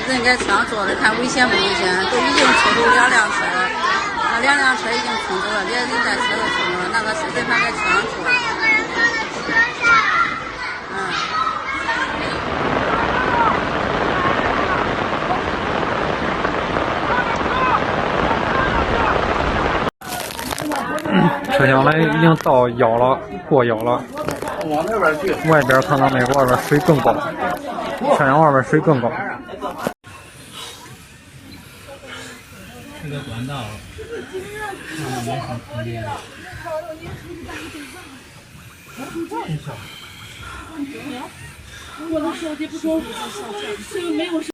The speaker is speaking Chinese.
人该上座的，看危险不危险，都已经出走2辆车了，那2辆车已经冲走了，连人带车都冲走了，那个司机还在车上坐。车厢来已经到腰了，过腰了。往那边去。外边看到没？外边水更高，车厢外边水更高。这个管道，没什么空间。我的手机不舒服，这个没有。